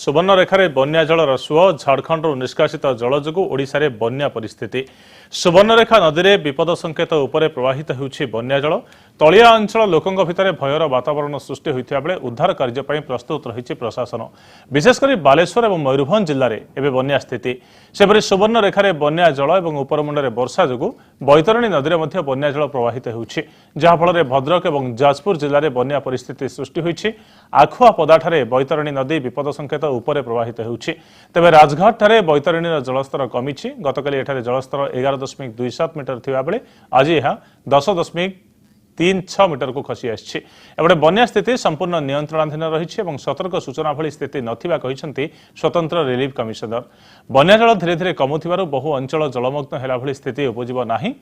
सुवर्णरेखार बन्या जलर सुଅ झारखंड निष्कासित जल जो ओडिशा रे बन्या परिस्थिति सुवर्णरेखा नदी में विपद संकेत उपरे प्रवाहित होउछि बन्या जल तलिया अंचल लोकों भितर भयर वातावरण सृष्टि होइथिबा बेले उद्धार कार्य पई प्रस्तुत रहिछि प्रशासन विशेषकर बालेश्वर और मयूरभंज जिले में एवं बन्या स्थिति सेपरि सुवर्णरेखार बन्या जल और उपरमुंडे वर्षा जो बैतरणी नदी में बन्या जल प्रवाहित होउछि जहाँफल भद्रक और जाजपुर जिले में बन्या परिस्थिति सृष्टि होइछि आखुआ पदाठारे बैतरणी नदी विपद संकेत उपरे प्रवाहित होउछि तेबे राजघाट ठारे बैतरणीर जलस्तर कमिछि गतकाली एठारे जलस्तर 11.27 मीटर थिबा बेले आज यह 10.36 मीटर को खसी आछि एबडे बन्या स्थिति संपूर्ण नियंत्रणाधीन रहिछि एवं सतर्क सूचना भली स्थिति नथिबा कहिसंती स्वतंत्र रिलीफ कमिशनर बन्या जल धीरे धीरे कमुथिबारु बहु अंचल जलमग्न हेला भली स्थिति उपजिबो नाही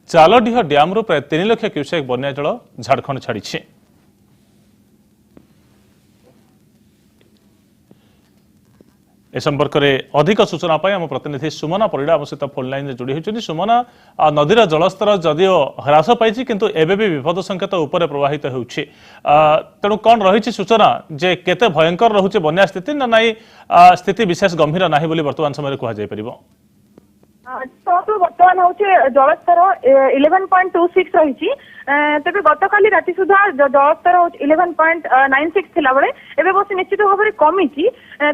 चालडीह डैम रु प्राय 3 लाख क्यूसेक बन्या जल झारखंड छाडिछि। ए संपर्क में अधिक सूचना आम प्रतिनिधि सुमना परिड़ा आम सहित फोन लाइन जोड़ी होती सुमना नदीर जलस्तर जदिओ ह्रास पाई किंतु एबे भी विपद संकेत उपरे प्रवाहित होउछि तेणु कौन रही सूचना जे केते भयंकर रहुछि बन्या स्थिति ना नाई स्थिति विशेष गंभीर नाही बोली वर्तमान समय कहा जाय परिबो तो बर्तमान हूँ जलस्तर 11.26 रही तेज गतकाली राति सुधा जलस्तर 11.96 थिला बेले एबे बस निश्चित भाव में कमी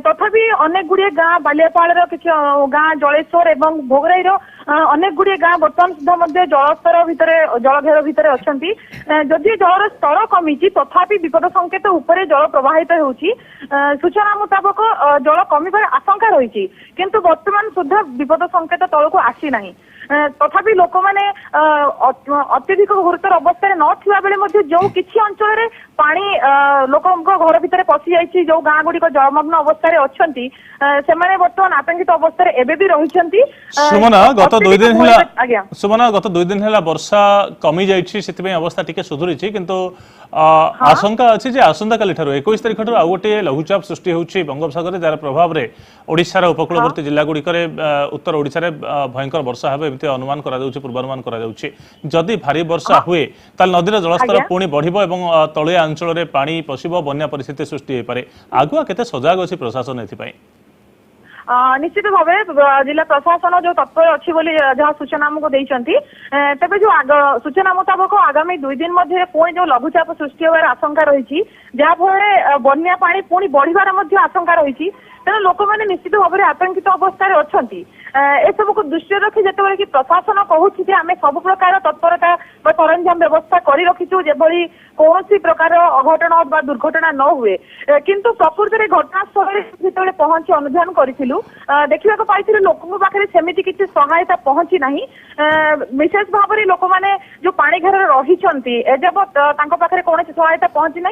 तथापि अनेक गुड़िए गाँ बालियापाड़ किसी गाँ जलेश्वर और भोगराईर अनेक गुड़िए गाँ बर्तमान सुधा जलस्तर भितर जलघेर भितर अच्छा जदि जलर स्तर कमी तथापि विपद संकेत उपरे जल प्रवाहित होउछि सूचना मुताबक जल कमिबार आशंका रही किंतु वर्तमान सुधा विपद संकेत तलक आसी नाही तथापि लोक मैंने अत्यधिक गुरुतर अवस्था नथिबा बेले जो किछि अंचल रे पानी लोक घर भितर पशि जाइछि जो गाँ गुड़िक जलमग्न अवस्था अच्छी से बर्तमान आतंकित अवस्था एबे भी रहिछंती। सुमना गत 2 दिन हैला सुमना गत 2 दिन हैला वर्षा कमी जाइछि सेति अवस्था टिके सुधुरिछि किंतु आशंका अछि जे आसंता काली ठारो 21 तारिख ठारो आ गोटे लघुचाप सृष्टि होउछि बंगोपसागर जार प्रभाव रे ओडिशार उपकूलवर्ती जिला गुड़िक उत्तर ओडिशा रे भयंकर वर्षा हेबे एमती अनुमान करा जाउछि पूर्वानुमान करा जाउछि जदि भारी वर्षा हुए ताल नदीर जलस्तर पुणी बढ़िबो एवं तळिया अंचल रे पानी पसिबो बन्या परिस्थिति सृष्टि होई पारे आगुआ केते सजाग अछि प्रशासन एथि पई निश्चित भाव जिला प्रशासन जो तत्पर अच्छी जहाँ सूचना आमको देते तेज जो सूचना मुताबक आगामी 2 दिन मध्य पुणी जो लघुचाप सृष्टि होवार आशंका रही जहाँफल बन्या पानी पुणी बढ़िबार आशंका रही तेणु लोक मैंने निश्चित भाव में आतंकित अवस्था अच्छा एसबू को दृष्टि रखी जिते कि प्रशासन कहूँ आम सब प्रकार तत्परता सरंजाम व्यवस्था कर रखीचु जेभली कौन प्रकार अघटन बा दुर्घटना न हुए किंतु प्रकृति में घटनास्थल जिते पहुंची अनुधान करूँ देखा पाई लोकों पाखे सेमती किसी सहायता पहुंची ना विशेष भाव में लोक मैंने जो पानी घेर रही एजबत पाखे कौन सहायता पहुंची ना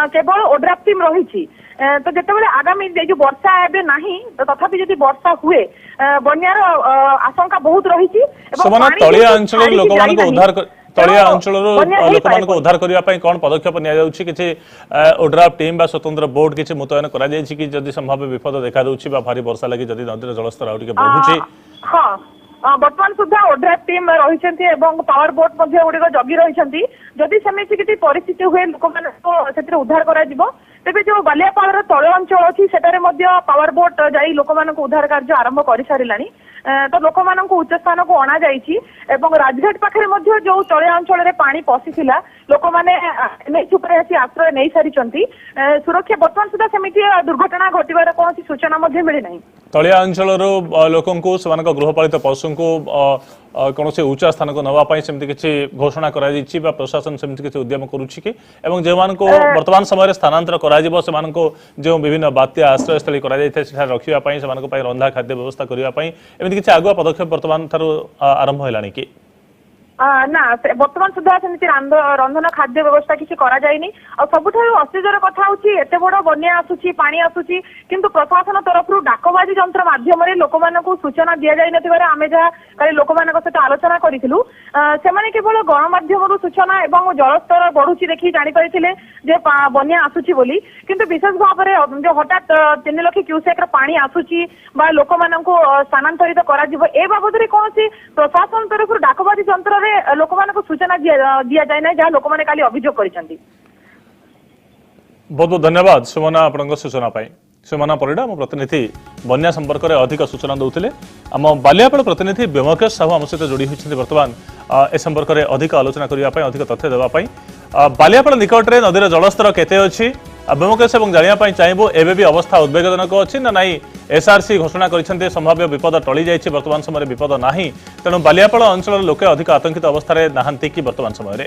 केवल ओड्राफ टीम रही तो जिते आगामी जो वर्षा एवं ना तथापि जब वर्षा हुए बन्यार आशंका बहुत रही तलिया अंचल लोक उद्धार करने कौन पदक्षेप नि ओड्राफ टीम बा स्वतंत्र बोर्ड किसी मुतयन कर संभाव्य विपद देखा दूसरी भारी वर्षा लगी जदि नदी जलस्तर आगे बढ़ुची बर्तमान सुधा ओड्राफ टीम रही पावर बोट गुड़िक जगी रही जदि सेमती किसी परिस्थिति हुए लोक मैंने उद्धार कर तेज जो बालियापाड़ तल अंचल अच्छी सेटारे पावर बोट जाई लोक उद्धार कार्य आरंभ कर सारा तो लोक उच्च स्थान को अणा राजघाट पाखे जो तलिया अंचल पानी पशिला लोक मैंने आश्रय नहीं सारी सुरक्षा बर्तमान सुधा सेमती दुर्घटना घटवार कौन सूचना मिलना तलिया अंचल लोक गृहपालित पशु को कौन से ऊंचा स्थान को नवाई सेमती किसी घोषणा करा प्रशासन सेमती किसी उद्यम करुच्ची कि जो वर्तमान समय स्थानांतर करा जो विभिन्न बात्या आश्रयस्थली रखापी से रंधा खाद्य व्यवस्था करने किसी आगुआ पदक्षेप वर्तमान आरंभ है कि ना बर्तमान सुधा सेमती रंधन खाद्य व्यवस्था किसी करा जायनी और सबुठ आश्चर्यर कथा होची एते बड़ बन्या आसुची पानी आसुची किंतु प्रशासन तरफ डाकबाजी जंत्र माध्यम लोक सूचना दि जाई नथिबारे आमे जहा काली लोक सहित आलोचना करिथिलु सेमाने केवल गणमाध्यम सूचना एवं जलस्तर बढ़ुची देखि जानि परिथिले जे बन्या आसुची बोली किंतु विशेष भाव में जो हठात 3 लाख क्यूसेक पानी आसुची बा लोक स्थानांतरित करा जिवो ए बाबद रे कोनसी प्रशासन तरफ डाकबाजी जंत्र लोक सूचना दि जाए ना जहाँ लोक मैंने काली अभियोग कर बहुत बहुत धन्यवाद सुमना आपन सूचना पाई। सुमना परिडा आम प्रतिनिधि बन्या संपर्क में अधिक सूचना दौले आम बालियापाल प्रतिनिधि व्योमकेश साहू आम सहित जोड़ी होती बर्तमान ए संपर्क में अधिक आलोचना करने अधिक तथ्य देवाई बालियापाल निकट में नदीर जलस्तर केते अच्छी व्योमकेश और जानापी चाहबू एवं भी अवस्था उद्वेगजनक अच्छी ना नाई एसआरसी घोषणा कर संभाव्य विपद टली जाइए वर्तमान समय विपद ना तेणु बालियापाल अंचल लोके अधिक आतंकित अवस्था नहांती कि वर्तमान समय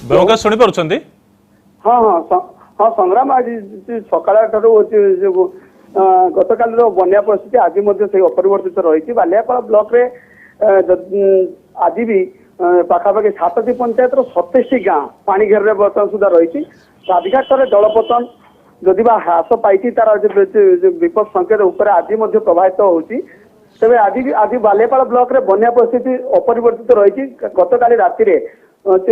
व्योमकेश शुणी पार्टी हाँ हाँ हाँ संग्राम आज सकाळ गत काल बन्या परिस्थिति आज अपरिवर्तित रही बालियापाल ब्लॉक रे आज भी पाखापाखि 7टी पंचायत 27टी गाँ पानी घेर बर्तमान सुधा रही राजघाट जलपतन जदि ह्रास पाई तार विपद संकेत उपर आज प्रभावित होती तेज आज बालियापाल ब्लॉक रे बन्या परिस्थिति अपरिवर्तित रही गत काली राति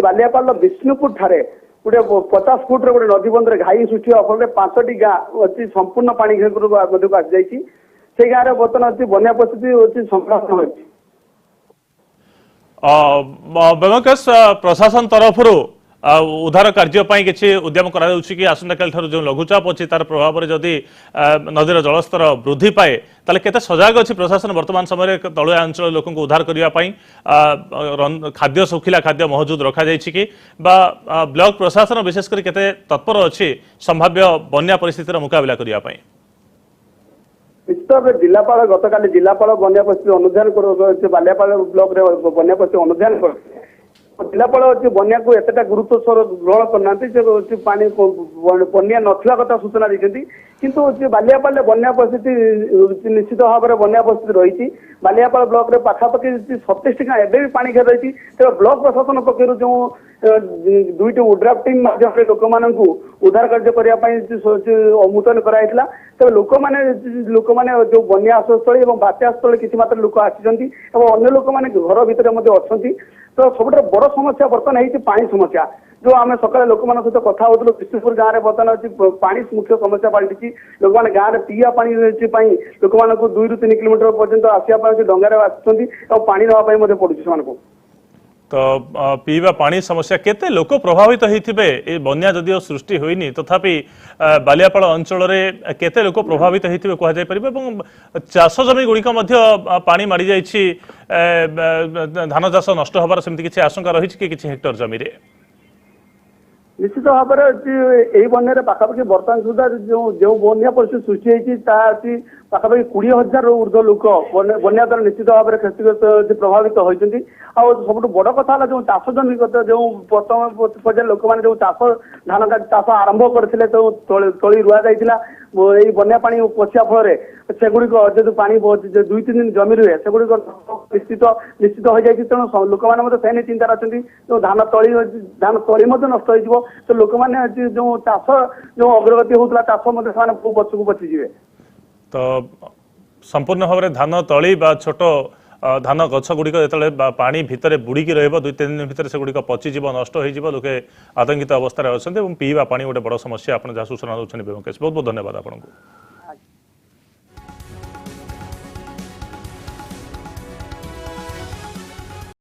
बालियापाल विष्णुपुर ठारे गोटे 50 फुट गोटे नदीबंध घाई सृष्टि होगा फल 5टी गाँ अच्छी संपूर्ण पानी घेर आसी से गाँव में बर्तमान अच्छी बन्या परिस्थिति संक्रमण होती व्योमकेश प्रशासन तरफ उद्धार कार्य किसी उद्यम कि आसंता काल जो लघुचाप अच्छी तार प्रभाव में जदि नदीर जलस्तर वृद्धि पाए ताले केते सजग अच्छी प्रशासन वर्तमान समय तलुआ अंचल लोक उद्धार करने खाद्य सुखिला खाद्य महजूद रखा कि ब्लॉक प्रशासन विशेषकर केते तत्पर अच्छी संभाव्य बन्या परिस्थितिर मुकाबला करने निश्चित भाव जिलापाल गतकाली जिलापाल बन्या परिस्थिति अनुधान बालियापाल ब्लॉक रे बन्या परिस्थिति अनुधान कर जिलापाल बन्या को एतटा गुरुत्व ग्रहण करना पानी बन्या नथिला कथा सूचना देते किंतु बालियापाल बन्या परिस्थिति निश्चित भाव में बन्या परिस्थिति रही बालियापाल ब्लॉक रे पाखापाखि 27टी गाँ एवं भी पानी घेर रही तेज ब्लॉक प्रशासन पक्षर जो 2टी उड्राफ्ट टीम माध्यम लोक मानू उद्धार कार्य करने मुतयन कराइला तेज लोक मैंने जो बन्या आश्रयस्थल और बात्या आश्रयस्थल किसी मात्रा लोक आसी अन्य लोक मैंने घर भितर अच्छा तो सब बड़ समस्या बर्तमान है पानी समस्या जो आम सकाल लोक सहित कथा हो विष्णुपुर गाँव में बर्तमान अच्छी पानी मुख्य समस्या पलटि लोक मैंने गाँव में पीवा पानी लोक मान 2 ରୁ 3 किलोमीटर पर्यंत आसवाई डंगार आसुँच पानी नापी पड़ुଛି से तो पीवा पानी समस्या केते लोक प्रभावित होइथिबे ए बन्या जदिओ सृष्टि होइनी तथापि बालियापाल अंचल रे केते लोक प्रभावित होइथिबे कहा जाय परिबे एवं चाष जमी गुड़िक मध्य पानी मारी जाइछि धान चाष नष्ट होबार सेमति किछि आशंका रहिछि कि किछि हेक्टर जमी रे निश्चित भाव में बन्या पाखापाखि बर्तमान सुधा जो बन्या परिस्थिति सृष्टि होती पाखापाखि 20,000 ऊर्ध लोक बन्या द्वारा निश्चित भाव में क्षतिग्रस्त प्रभावित होती सब बड़ कथा है जो चाष जमी जो प्रथम पर्यायर लोक मैंने जो चाष धान चाष आरंभ करते तली रुआ जाइला बन्या पानी पशिया फल सेगुड़िक जो पानी 2-3 दिन जमी रुए सेगुड़िक निश्चित हो जाए तेणु लोक मैंने से चिंतार अच्छा जो धान तली नष्ट हो तो लोक मैंने जो चाष जो अग्रगति होता चाष पछक बचीजे तो संपूर्ण भाव में धान तली छोट धान गछ गुड़िक जो पानी भितर बुड़िकी रही 2-3 दिन भितर से गुड़िक पचिज नष्ट हो लोके आतंकित अवस्था अच्छा पीवा पानी गोटे बड़ समस्या आप जहाँ सूचना दूसरे व्योमकेश बहुत बहुत धन्यवाद आपको।